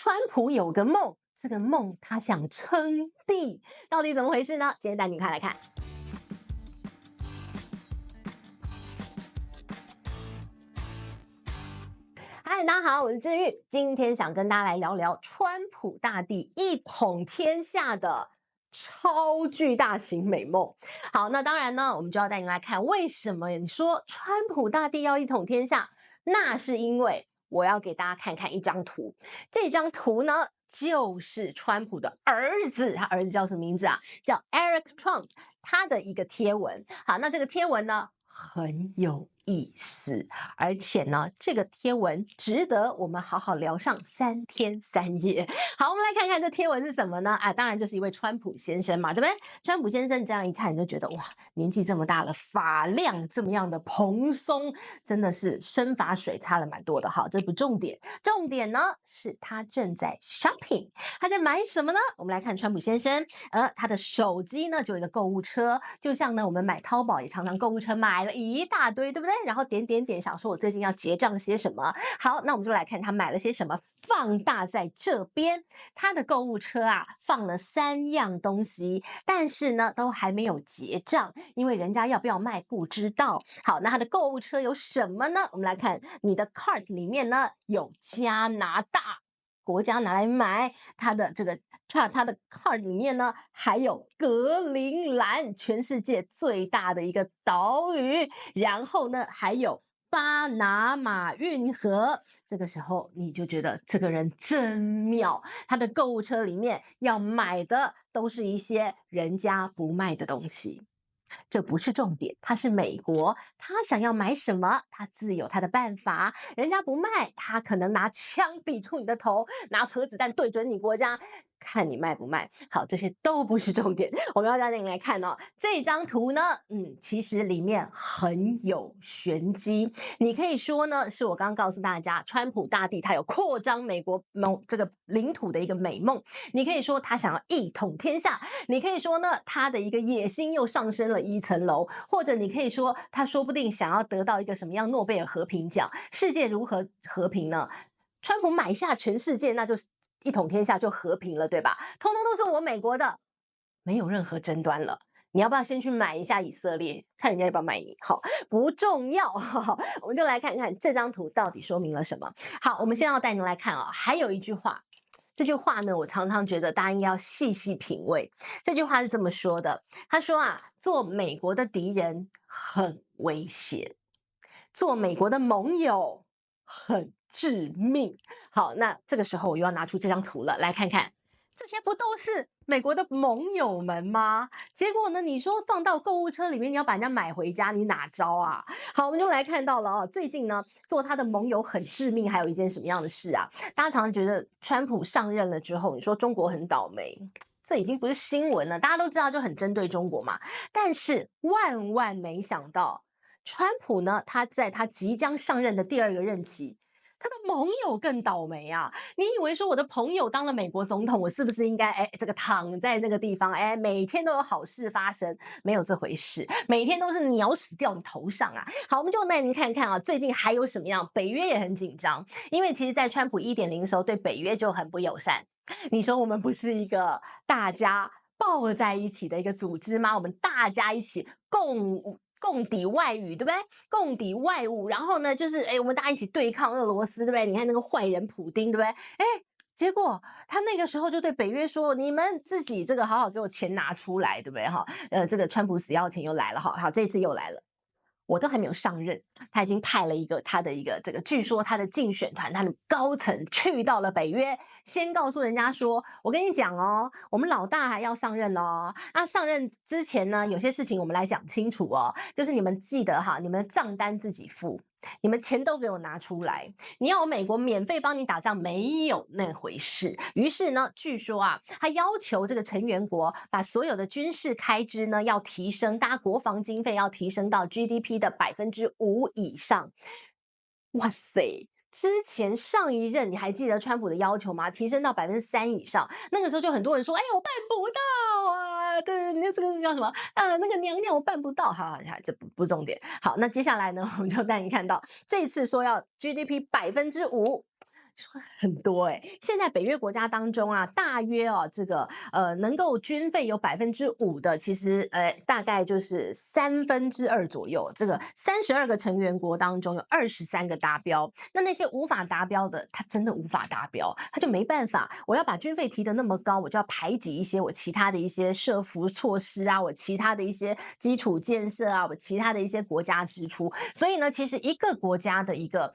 川普有个梦，这个梦他想称帝，到底怎么回事呢？今天带你快来看。嗨，大家好，我是治愈，今天想跟大家来聊聊川普大帝一统天下的超巨大型美梦。好，那当然呢，我们就要带你来看为什么你说川普大帝要一统天下，那是因为我要给大家看看一张图。这张图呢，就是川普的儿子，他儿子叫什么名字啊？叫 Eric Trump， 他的一个贴文。好，那这个贴文呢，很有意思，而且呢，这个贴文值得我们好好聊上3天3夜。好，我们来看看这贴文是什么呢？啊，当然就是一位川普先生嘛，对不对？川普先生这样一看，你就觉得哇，年纪这么大了，发量这么样的蓬松，真的是生发水擦了蛮多的。好，这不重点，重点呢是他正在 shopping， 他在买什么呢？我们来看川普先生，他的手机呢就有一个购物车，就像呢我们买淘宝也常常购物车买了一大堆，对不对？然后点点点，想说我最近要结账些什么。好，那我们就来看他买了些什么，放大在这边。他的购物车啊，放了3样东西，但是呢，都还没有结账，因为人家要不要卖不知道。好，那他的购物车有什么呢？我们来看，你的 cart 里面呢有加拿大。国家拿来买它的这个它的 card 里面呢，还有格陵兰，全世界最大的一个岛屿，然后呢，还有巴拿马运河。这个时候你就觉得这个人真妙，他的购物车里面要买的都是一些人家不卖的东西。这不是重点，他是美国，他想要买什么，他自有他的办法。人家不卖，他可能拿枪抵住你的头，拿核子弹对准你国家，看你卖不卖。好，这些都不是重点，我们要带你来看哦。这张图呢，其实里面很有玄机。你可以说呢，是我刚刚告诉大家，川普大帝他有扩张美国这个领土的一个美梦。你可以说他想要一统天下，你可以说呢，他的一个野心又上升了1层楼，或者你可以说他说不定想要得到一个什么样诺贝尔和平奖。世界如何和平呢？川普买下全世界，那就是一统天下就和平了，对吧？通通都是我美国的，没有任何争端了。你要不要先去买一下以色列，看人家要不要买你？好，不重要。我们就来看看这张图到底说明了什么。好，我们先要带您来看啊，还有一句话。这句话呢，我常常觉得大家应该要细细品味。这句话是这么说的，他说啊，做美国的敌人很危险，做美国的盟友很致命。好，那这个时候我又要拿出这张图了，来看看。这些不都是美国的盟友们吗？结果呢，你说放到购物车里面，你要把人家买回家，你哪招啊？好，我们就来看到了最近呢，做他的盟友很致命，还有一件什么样的事啊？大家常常觉得川普上任了之后，你说中国很倒霉，这已经不是新闻了，大家都知道就很针对中国嘛。但是万万没想到，川普呢，他在他即将上任的第2个任期。他的盟友更倒霉啊！你以为说我的朋友当了美国总统，我是不是应该这个躺在那个地方每天都有好事发生？没有这回事，每天都是鸟屎掉你头上啊！好，我们就带您看看啊，最近还有什么样？北约也很紧张，因为其实在川普1.0时候对北约就很不友善。你说我们不是一个大家抱在一起的一个组织吗？我们大家一起共抵外语，对不对？共抵外侮，然后呢，就是我们大家一起对抗俄罗斯，对不对？你看那个坏人普丁，对不对？结果他那个时候就对北约说：“你们自己这个好好给我钱拿出来，对不对？哈，这个川普死要钱又来了，好，这次又来了。”我都还没有上任，他已经派了他的一个这个，据说他的竞选团，他的高层去到了北约，先告诉人家说：“我跟你讲哦，我们老大还要上任哦。那上任之前呢，有些事情我们来讲清楚哦，就是你们记得哈，你们账单自己付。”你们钱都给我拿出来！你要我美国免费帮你打仗，没有那回事。于是呢，据说啊，他要求这个成员国把所有的军事开支呢要提升，大家国防经费要提升到 GDP 的5%以上。哇塞！之前上一任你还记得川普的要求吗？提升到3%以上，那个时候就很多人说：“我办不到啊！”对，那这个叫什么？那个娘娘我办不到。好，这不重点。好，那接下来呢，我们就带你看到这次说要 GDP 5%。很多现在北约国家当中啊，大约这个能够军费有5%的，其实大概就是2/3左右。这个32个成员国当中有23个达标，那些无法达标的，他真的无法达标，他就没办法。我要把军费提得那么高，我就要排挤一些我其他的一些社福措施啊，我其他的一些基础建设啊，我其他的一些国家支出。所以呢，其实一个国家的一个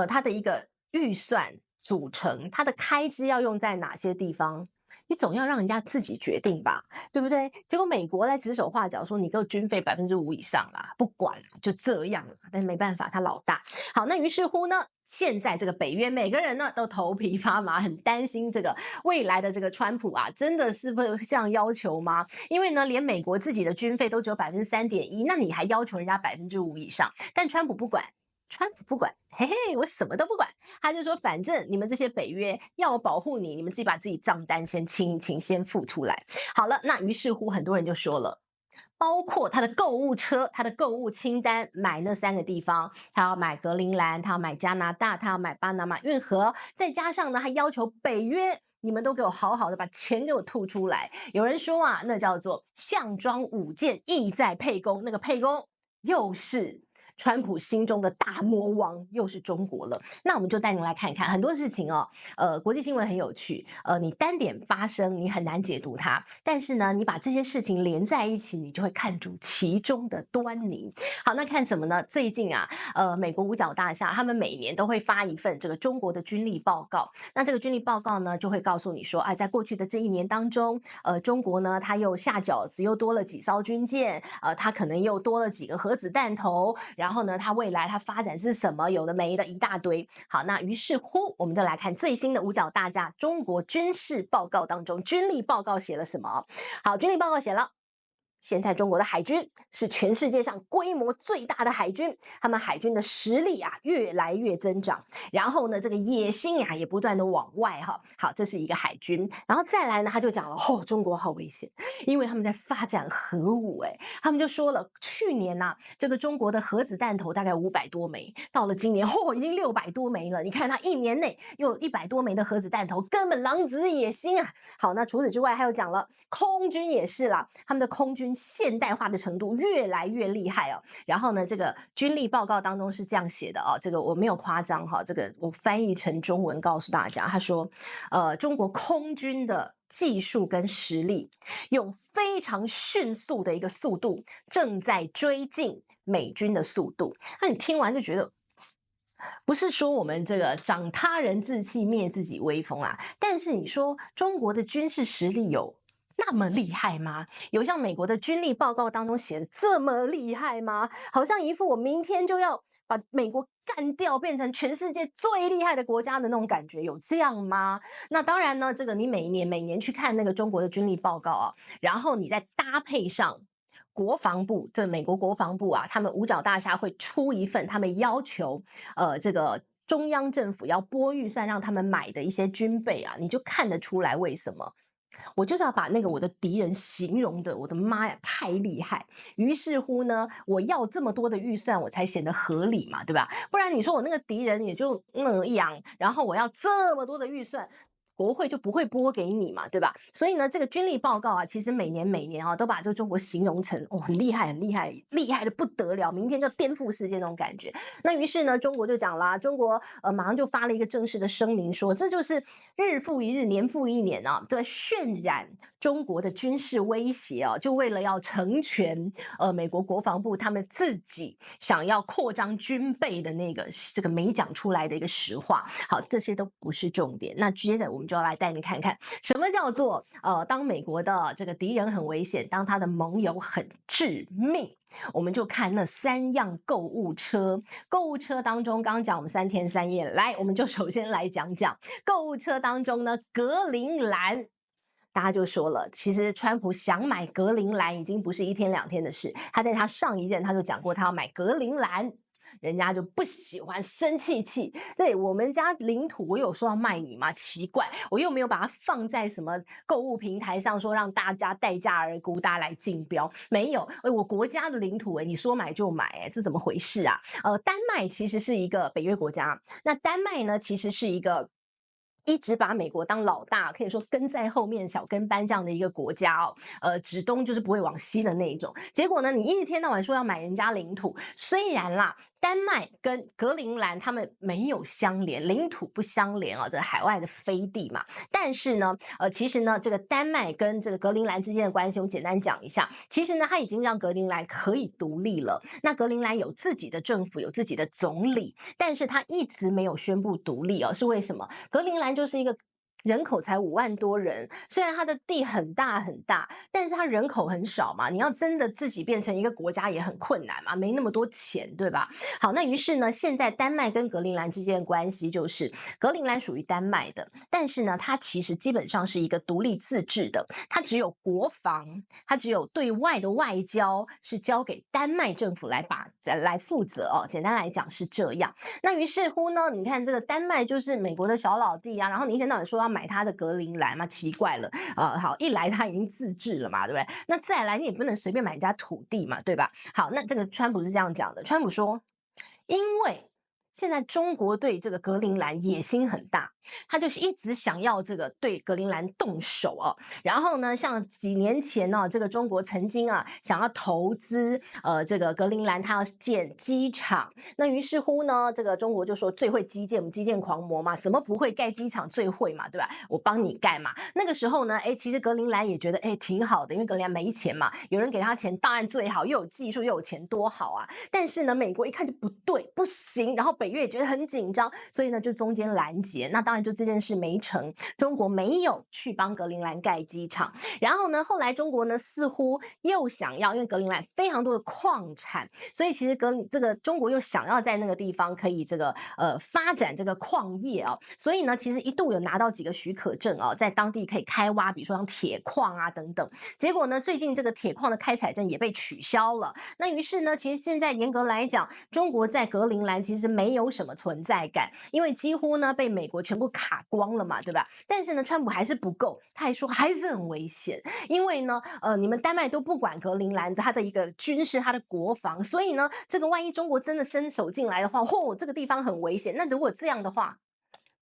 它的一个预算组成，它的开支要用在哪些地方，你总要让人家自己决定吧，对不对？结果美国来指手画脚说你给我军费5%以上啦，不管就这样了。但是没办法，他老大。好，那于是乎呢，现在这个北约每个人呢都头皮发麻，很担心这个未来的这个川普啊，真的是会这样要求吗？因为呢，连美国自己的军费都只有3.1%，那你还要求人家5%以上？但川普不管。川普不管，嘿嘿，我什么都不管。他就说，反正你们这些北约要我保护你，你们自己把自己账单先清一清，先付出来。好了，那于是乎很多人就说了，包括他的购物车、他的购物清单，买那3个地方，他要买格陵兰，他要买加拿大，他要买巴拿马运河，再加上呢，他要求北约。你们都给我好好的把钱给我吐出来。有人说啊，那叫做项庄舞剑，意在沛公。那个沛公又是川普心中的大魔王，又是中国了。那我们就带您来看一看很多事情哦。国际新闻很有趣，你单点发生你很难解读它，但是呢，你把这些事情连在一起，你就会看出其中的端倪。好，那看什么呢？最近啊，美国五角大厦他们每年都会发一份这个中国的军力报告。那这个军力报告呢，就会告诉你说，在过去的这1年当中，中国呢，它又下饺子，又多了几艘军舰，它可能又多了几个核子弹头。然后呢，它未来它发展是什么？有的没的一大堆。好，那于是乎，我们就来看最新的五角大厦中国军事报告当中，军力报告写了什么？好，军力报告写了。现在中国的海军是全世界上规模最大的海军，他们海军的实力啊越来越增长，然后呢，这个野心啊也不断的往外哈。好，这是一个海军，然后再来呢，他就讲了，中国好危险，因为他们在发展核武，他们就说了，去年呐，这个中国的核子弹头大概500多枚，到了今年，已经600多枚了。你看它1年内又有100多枚的核子弹头，根本狼子野心啊！好，那除此之外，还有讲了空军也是啦，他们的空军现代化的程度越来越厉害哦。然后呢，这个军力报告当中是这样写的哦，这个我没有夸张哈，这个我翻译成中文告诉大家，他说，中国空军的技术跟实力，用非常迅速的一个速度，正在追进美军的速度。那你听完就觉得，不是说我们这个长他人志气灭自己威风啊，但是你说中国的军事实力有那么厉害吗？有像美国的军力报告当中写的这么厉害吗？好像一副我明天就要把美国干掉，变成全世界最厉害的国家的那种感觉，有这样吗？那当然呢，这个你每年去看那个中国的军力报告啊，然后你再搭配上国防部，这美国国防部啊，他们五角大厦会出一份他们要求这个中央政府要拨预算让他们买的一些军备啊，你就看得出来为什么。我就是要把那个我的敌人形容的，我的妈呀，太厉害！于是乎呢，我要这么多的预算，我才显得合理嘛，对吧？不然你说我那个敌人也就那样，然后我要这么多的预算。国会就不会拨给你嘛，对吧？所以呢，这个军力报告啊，其实每年啊，都把这个中国形容成很厉害、很厉害、厉害的不得了，明天就颠覆世界那种感觉。那于是呢，中国就讲啦，中国马上就发了一个正式的声明说，这就是日复一日、年复一年啊，对，渲染中国的军事威胁啊，就为了要成全美国国防部他们自己想要扩张军备的这个没讲出来的一个实话。好，这些都不是重点。那接着我们就要来带你看看什么叫做当美国的这个敌人很危险，当他的盟友很致命。我们就看那3样购物车。购物车当中，刚刚讲我们3天3夜，来，我们就首先来讲讲购物车当中呢，格陵兰。大家就说了，其实川普想买格陵兰已经不是1天2天的事，他在他上一任他就讲过他要买格陵兰。人家就不喜欢，生气，对我们家领土，我有说要卖你吗？奇怪，我又没有把它放在什么购物平台上，说让大家待价而沽，大家来竞标，没有。我国家的领土，你说买就买，这怎么回事啊？丹麦其实是一个北约国家，那丹麦呢，其实是一个一直把美国当老大，可以说跟在后面小跟班这样的一个国家哦，指东就是不会往西的那一种。结果呢，你一天到晚说要买人家领土，虽然啦，丹麦跟格陵兰他们没有相连，领土不相连啊，这海外的飞地嘛。但是呢，其实呢，这个丹麦跟这个格陵兰之间的关系，我们简单讲一下。其实呢，它已经让格陵兰可以独立了。那格陵兰有自己的政府，有自己的总理，但是它一直没有宣布独立哦，是为什么？格陵兰就是一个人口才5万多人，虽然它的地很大很大，但是它人口很少嘛，你要真的自己变成一个国家也很困难嘛，没那么多钱，对吧？好，那于是呢，现在丹麦跟格陵兰之间的关系就是，格陵兰属于丹麦的，但是呢，它其实基本上是一个独立自治的，它只有国防，它只有对外的外交是交给丹麦政府来负责哦。简单来讲是这样。那于是乎呢，你看这个丹麦就是美国的小老弟啊，然后你一天到晚说要买他的格陵兰嘛，奇怪了好，一来他已经自治了嘛，对不对？那再来你也不能随便买人家土地嘛，对吧？好，那这个川普是这样讲的，川普说，因为现在中国对这个格陵兰野心很大，他就是一直想要这个对格陵兰动手哦。然后呢，像几年前呢、这个中国曾经想要投资这个格陵兰，他要建机场。那于是乎呢，这个中国就说最会基建，我们基建狂魔嘛，什么不会盖机场最会嘛，对吧？我帮你盖嘛。那个时候呢，其实格陵兰也觉得挺好的，因为格陵兰没钱嘛，有人给他钱当然最好，又有技术又有钱多好啊。但是呢，美国一看就不对，不行，然后北约也觉得很紧张，所以呢就中间拦截。那当然就这件事没成，中国没有去帮格陵兰盖机场。然后呢，后来中国呢似乎又想要，因为格陵兰非常多的矿产，所以其实这个中国又想要在那个地方可以这个发展这个矿业哦，所以呢其实一度有拿到几个许可证哦，在当地可以开挖，比如说像铁矿啊等等。结果呢，最近这个铁矿的开采证也被取消了。那于是呢，其实现在严格来讲，中国在格陵兰其实没有什么存在感，因为几乎呢被美国全部卡光了嘛，对吧？但是呢，川普还是不够，他还说还是很危险，因为呢，你们丹麦都不管格陵兰它的一个军事、它的国防，所以呢，这个万一中国真的伸手进来的话，这个地方很危险。那如果这样的话，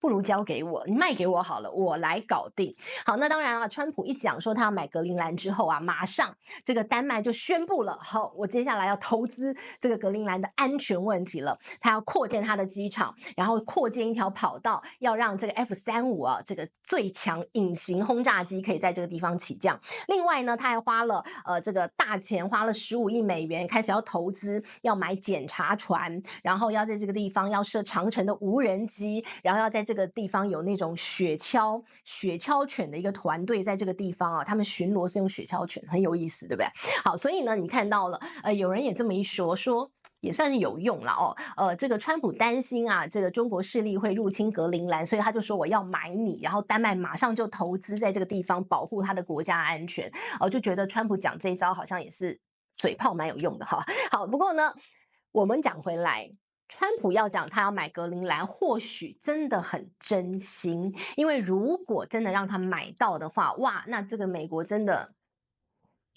不如交给我，你卖给我好了，我来搞定。好，那当然了，川普一讲说他要买格陵兰之后啊，马上这个丹麦就宣布了，好，我接下来要投资这个格陵兰的安全问题了，他要扩建他的机场，然后扩建一条跑道，要让这个 F-35啊，这个最强隐形轰炸机可以在这个地方起降。另外呢，他还花了这个大钱，花了15亿美元，开始要投资，要买检查船，然后要在这个地方要设长程的无人机，然后要在这个地方有那种雪橇犬的一个团队在这个地方啊，他们巡逻是用雪橇犬，很有意思，对不对？好，所以呢，你看到了，有人也这么一说，也算是有用了哦。这个川普担心啊，这个中国势力会入侵格陵兰，所以他就说我要买你，然后丹麦马上就投资在这个地方保护他的国家安全。就觉得川普讲这一招好像也是嘴炮蛮有用的哈。好，不过呢，我们讲回来。川普要讲他要买格陵兰，或许真的很真心，因为如果真的让他买到的话，哇，那这个美国真的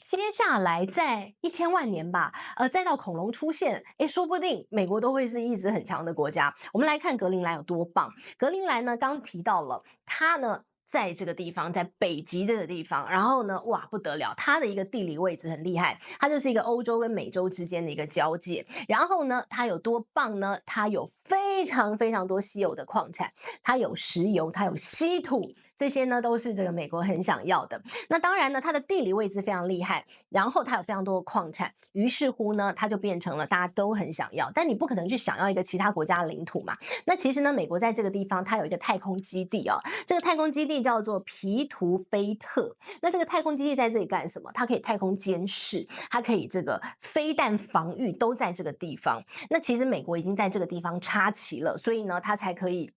接下来在1000万年吧，再到恐龙出现，说不定美国都会是一直很强的国家。我们来看格陵兰有多棒。格陵兰呢，刚提到了，它呢在这个地方，在北极这个地方，然后呢，哇，不得了，它的一个地理位置很厉害，它就是一个欧洲跟美洲之间的一个交界。然后呢，它有多棒呢？它有非常非常多稀有的矿产，它有石油，它有稀土，这些呢都是这个美国很想要的。那当然呢，它的地理位置非常厉害，然后它有非常多的矿产，于是乎呢，它就变成了大家都很想要。但你不可能去想要一个其他国家的领土嘛。那其实呢，美国在这个地方它有一个太空基地哦，这个太空基地叫做皮图菲特。那这个太空基地在这里干什么？它可以太空监视，它可以这个飞弹防御都在这个地方。那其实美国已经在这个地方插旗了，所以呢，它才可以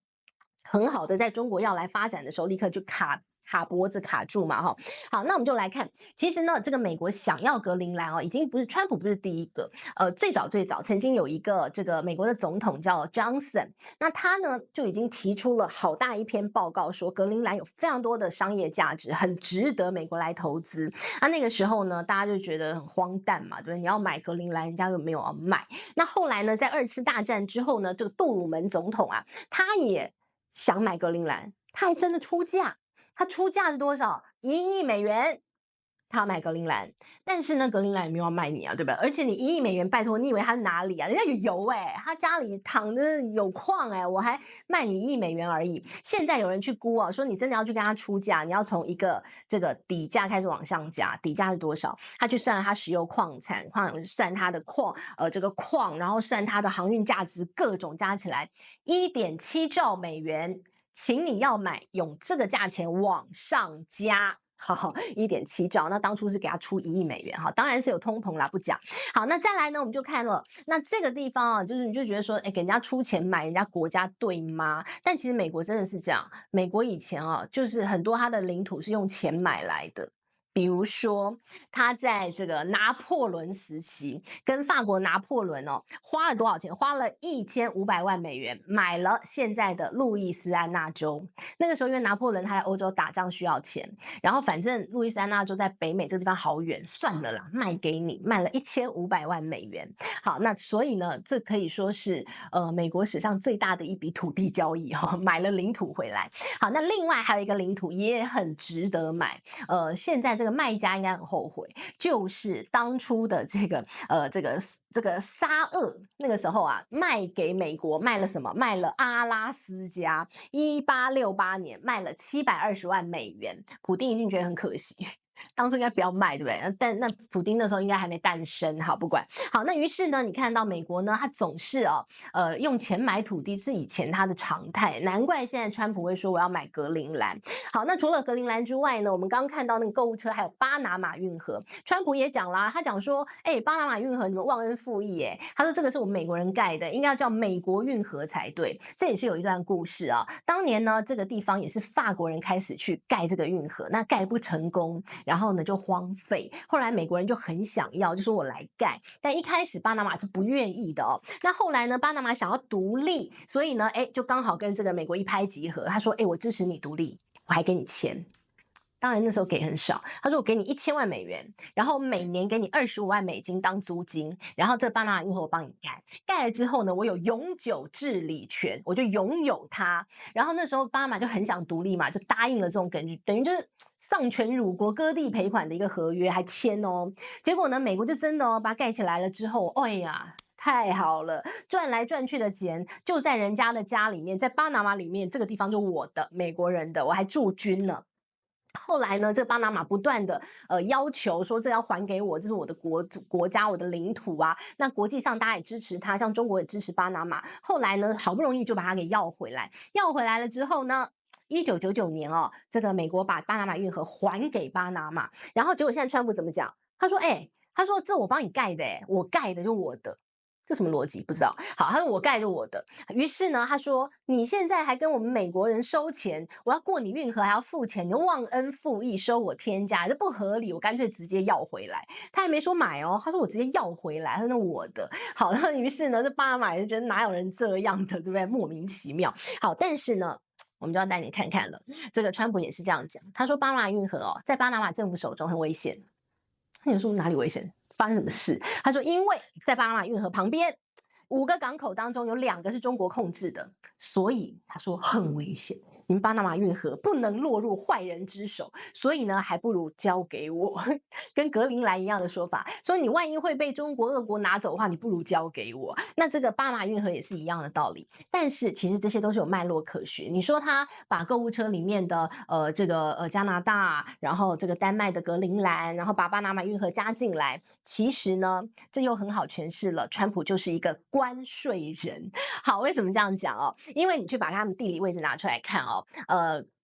很好的在中国要来发展的时候，立刻就卡脖子卡住嘛，哈。好，那我们就来看，其实呢，这个美国想要格陵兰哦，已经不是川普不是第一个，最早曾经有一个这个美国的总统叫 Johnson， 那他呢就已经提出了好大一篇报告，说格陵兰有非常多的商业价值，很值得美国来投资。那个时候呢，大家就觉得很荒诞嘛，对不对？你要买格陵兰，人家又没有要买。那后来呢，在2次大战之后呢，这个杜鲁门总统啊，他也想买格陵兰。他还真的出价，他出价是多少？1亿美元。他要买格陵兰，但是呢，格陵兰也没有要卖你啊，对吧？而且你1亿美元，拜托，你以为他是哪里啊？人家有油他家里躺着有矿我还卖你1亿美元而已。现在有人去估说你真的要去跟他出价，你要从一个这个底价开始往上加，底价是多少？他去算了他石油矿产，算他的这个矿，然后算他的航运价值，各种加起来1.7兆美元，请你要买，用这个价钱往上加。好，1.7兆，那当初是给他出1亿美元当然是有通膨啦，不讲。好，那再来呢，我们就看了，那这个地方就是你就觉得说，给人家出钱买人家国家对吗？但其实美国真的是这样，美国以前就是很多它的领土是用钱买来的。比如说，他在这个拿破仑时期，跟法国拿破仑花了多少钱？花了1500万美元买了现在的路易斯安那州。那个时候，因为拿破仑他在欧洲打仗需要钱，然后反正路易斯安那州在北美这个地方好远，算了啦，卖给你，卖了1500万美元。好，那所以呢，这可以说是美国史上最大的一笔土地交易买了领土回来。好，那另外还有一个领土也很值得买，现在这个卖家应该很后悔，就是当初的这个沙俄那个时候卖给美国卖了什么？卖了阿拉斯加，1868年卖了720万美元，普丁一定觉得很可惜。当初应该不要卖，对不对？但那普丁那时候应该还没诞生，好，不管。好，那于是呢，你看到美国呢，他总是用钱买土地是以前他的常态，难怪现在川普会说我要买格陵兰。好，那除了格陵兰之外呢，我们刚刚看到那个购物车还有巴拿马运河，川普也讲啦，他讲说，巴拿马运河你们忘恩负义他说这个是我们美国人盖的，应该要叫美国运河才对。这也是有一段故事当年呢，这个地方也是法国人开始去盖这个运河，那盖不成功。然后呢就荒废，后来美国人就很想要，就说我来盖，但一开始巴拿马是不愿意的那后来呢，巴拿马想要独立，所以呢，就刚好跟这个美国一拍即合，他说，我支持你独立，我还给你钱。当然那时候给很少，他说我给你1000万美元，然后每年给你25万美金当租金，然后这巴拿马运河我帮你盖，盖了之后呢，我有永久治理权，我就拥有它。然后那时候巴拿马就很想独立嘛，就答应了这种等于就是丧权辱国、割地赔款的一个合约，还签结果呢，美国就真的把它盖起来了之后，哎呀，太好了，赚来赚去的钱就在人家的家里面，在巴拿马里面，这个地方就我的，美国人的，我还驻军呢。后来呢，这个巴拿马不断的要求说这要还给我，这是我的国家，我的领土那国际上大家也支持他，像中国也支持巴拿马。后来呢，好不容易就把它给要回来，要回来了之后呢，1999年这个美国把巴拿马运河还给巴拿马，然后结果现在川普怎么讲？他说这我帮你盖的我盖的就我的。这什么逻辑？不知道。好，他说我盖就我的。于是呢，他说你现在还跟我们美国人收钱，我要过你运河还要付钱，你忘恩负义收我天价，这不合理，我干脆直接要回来。他还没说买他说我直接要回来，他说那我的。好，那于是呢，这巴拿马就觉得哪有人这样的，对不对？莫名其妙。好，但是呢，我们就要带你看看了。这个川普也是这样讲，他说巴拿马运河在巴拿马政府手中很危险。你说哪里危险？发生什么事？他说，因为在巴拿马运河旁边5个港口当中有2个是中国控制的，所以他说很危险。你们巴拿马运河不能落入坏人之手，所以呢，还不如交给我。跟格陵兰一样的说法，说你万一会被中国、俄国拿走的话，你不如交给我。那这个巴拿马运河也是一样的道理。但是其实这些都是有脉络可循。你说他把购物车里面的加拿大，然后这个丹麦的格陵兰，然后把巴拿马运河加进来，其实呢，这又很好诠释了川普就是一个关税人。好，为什么这样讲因为你去把他们地理位置拿出来看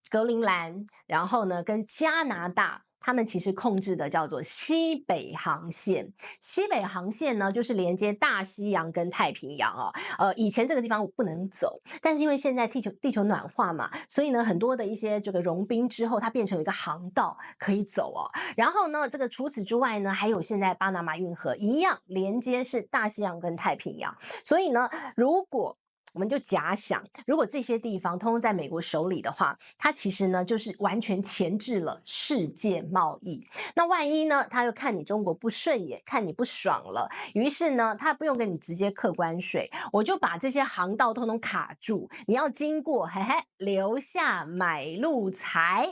格陵兰，然后呢跟加拿大，他们其实控制的叫做西北航线。西北航线呢，就是连接大西洋跟太平洋以前这个地方不能走，但是因为现在地球暖化嘛，所以呢，很多的一些这个融冰之后，它变成一个航道可以走然后呢，这个除此之外呢，还有现在巴拿马运河一样连接是大西洋跟太平洋，所以呢，如果我们就假想，如果这些地方通通在美国手里的话，它其实呢就是完全钳制了世界贸易。那万一呢，他又看你中国不顺眼，看你不爽了，于是呢，他不用跟你直接课关税，我就把这些航道通通卡住，你要经过，嘿嘿，留下买路财。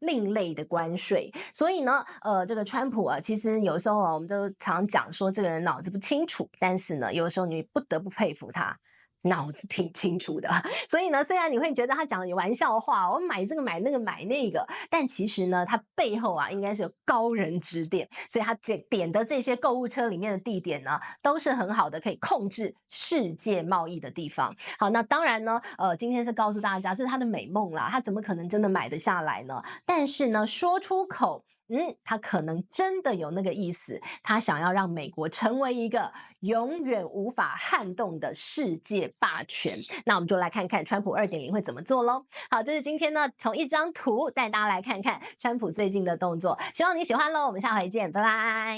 另类的关税，所以呢，这个川普啊，其实有时候啊，我们都常讲说这个人脑子不清楚，但是呢，有时候你不得不佩服他。脑子挺清楚的，所以呢，虽然你会觉得他讲的玩笑话，我买这个买那个买那个，但其实呢，他背后啊应该是有高人指点，所以他点的这些购物车里面的地点呢，都是很好的可以控制世界贸易的地方。好，那当然呢，今天是告诉大家这是他的美梦啦，他怎么可能真的买得下来呢？但是呢，说出口。他可能真的有那个意思，他想要让美国成为一个永远无法撼动的世界霸权。那我们就来看看川普2.0会怎么做咯。好，这是今天呢从一张图带大家来看看川普最近的动作，希望你喜欢咯，我们下回见，拜拜。